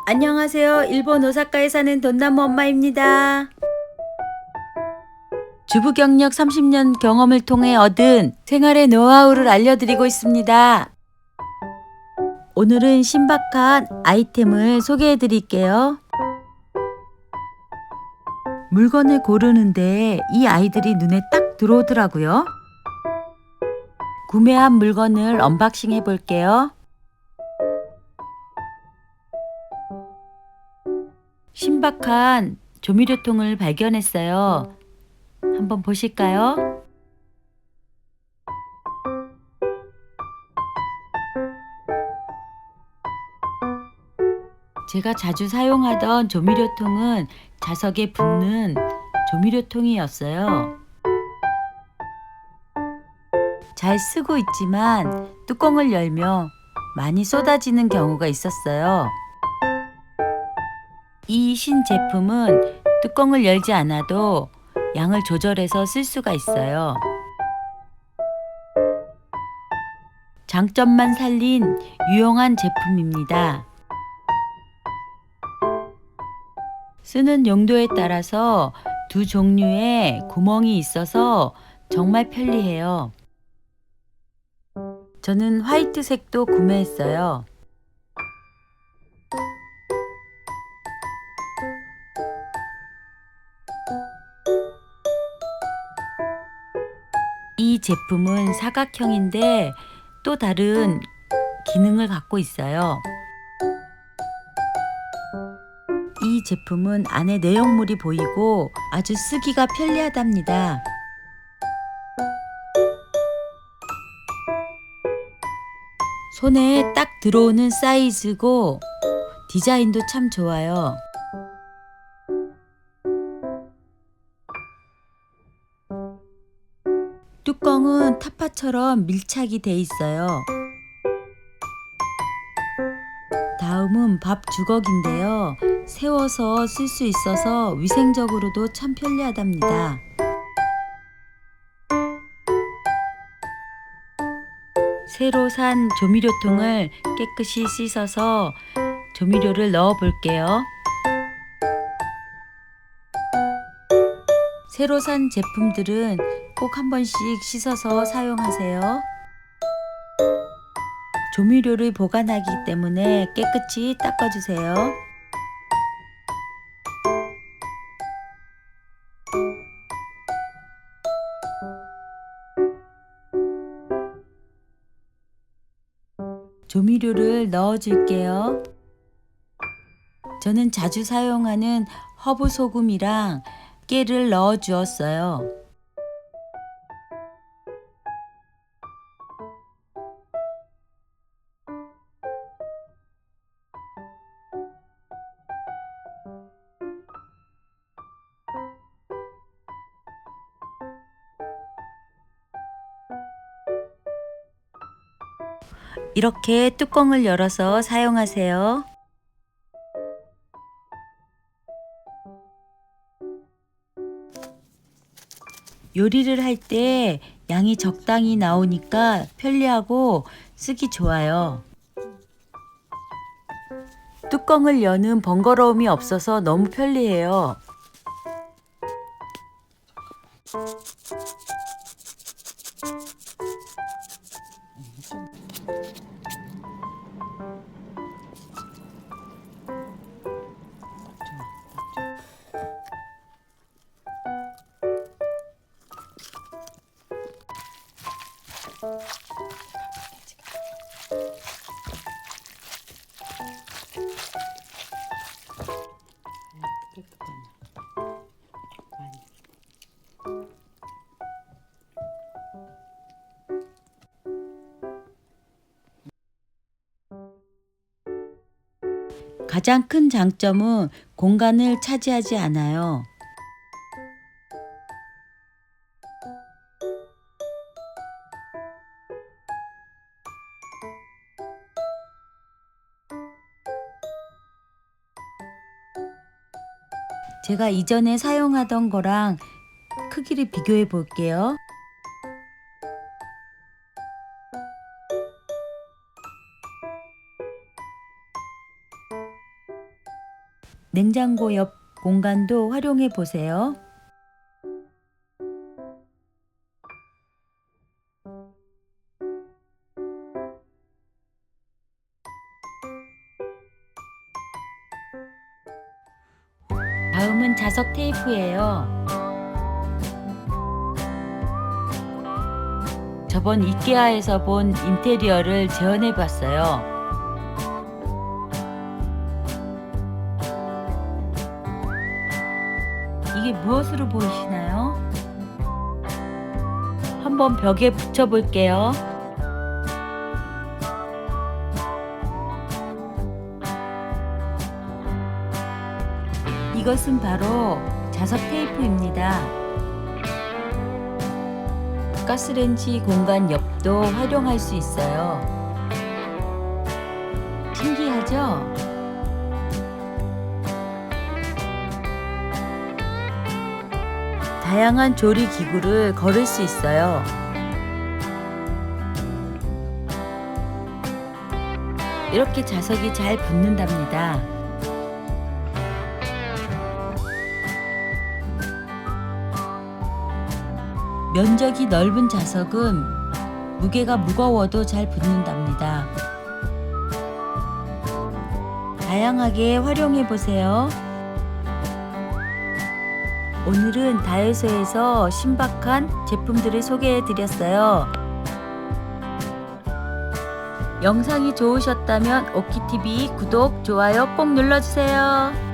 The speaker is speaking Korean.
안녕하세요. 일본 오사카에 사는 돈나무 엄마입니다. 주부 경력 30년 경험을 통해 얻은 생활의 노하우를 알려드리고 있습니다. 오늘은 신박한 아이템을 소개해 드릴게요. 물건을 고르는데 이 아이들이 눈에 딱 들어오더라고요. 구매한 물건을 언박싱 해 볼게요. 신박한 조미료통을 발견했어요. 한번 보실까요? 제가 자주 사용하던 조미료통은 자석에 붙는 조미료통이었어요. 잘 쓰고 있지만 뚜껑을 열며 많이 쏟아지는 경우가 있었어요. 이 신제품은 뚜껑을 열지 않아도 양을 조절해서 쓸 수가 있어요. 장점만 살린 유용한 제품입니다. 쓰는 용도에 따라서 두 종류의 구멍이 있어서 정말 편리해요. 저는 화이트색도 구매했어요. 이 제품은 사각형인데 또 다른 기능을 갖고 있어요. 이 제품은 안에 내용물이 보이고 아주 쓰기가 편리하답니다. 손에 딱 들어오는 사이즈고 디자인도 참 좋아요. 뚜껑은 타파처럼 밀착이 돼 있어요. 다음은 밥 주걱인데요. 세워서 쓸 수 있어서 위생적으로도 참 편리하답니다. 새로 산 조미료통을 깨끗이 씻어서 조미료를 넣어 볼게요. 새로 산 제품들은 꼭 한 번씩 씻어서 사용하세요. 조미료를 보관하기 때문에 깨끗이 닦아주세요. 조미료를 넣어 줄게요. 저는 자주 사용하는 허브 소금이랑 깨를 넣어 주었어요. 이렇게 뚜껑을 열어서 사용하세요. 요리를 할 때 양이 적당히 나오니까 편리하고 쓰기 좋아요. 뚜껑을 여는 번거로움이 없어서 너무 편리해요. 가장 큰 장점은 공간을 차지하지 않아요. 제가 이전에 사용하던 거랑 크기를 비교해 볼게요. 냉장고 옆 공간도 활용해 보세요. 다음은 자석 테이프예요. 저번 이케아에서 본 인테리어를 재현해 봤어요. 이게 무엇으로 보이시나요? 한번 벽에 붙여 볼게요. 이것은 바로 자석 테이프입니다. 가스레인지 공간 옆도 활용할 수 있어요. 신기하죠? 다양한 조리 기구를 걸을 수 있어요. 이렇게 자석이 잘 붙는답니다. 면적이 넓은 자석은 무게가 무거워도 잘 붙는답니다. 다양하게 활용해 보세요. 오늘은 다이소에서 신박한 제품들을 소개해 드렸어요. 영상이 좋으셨다면 오키TV 구독, 좋아요 꼭 눌러주세요.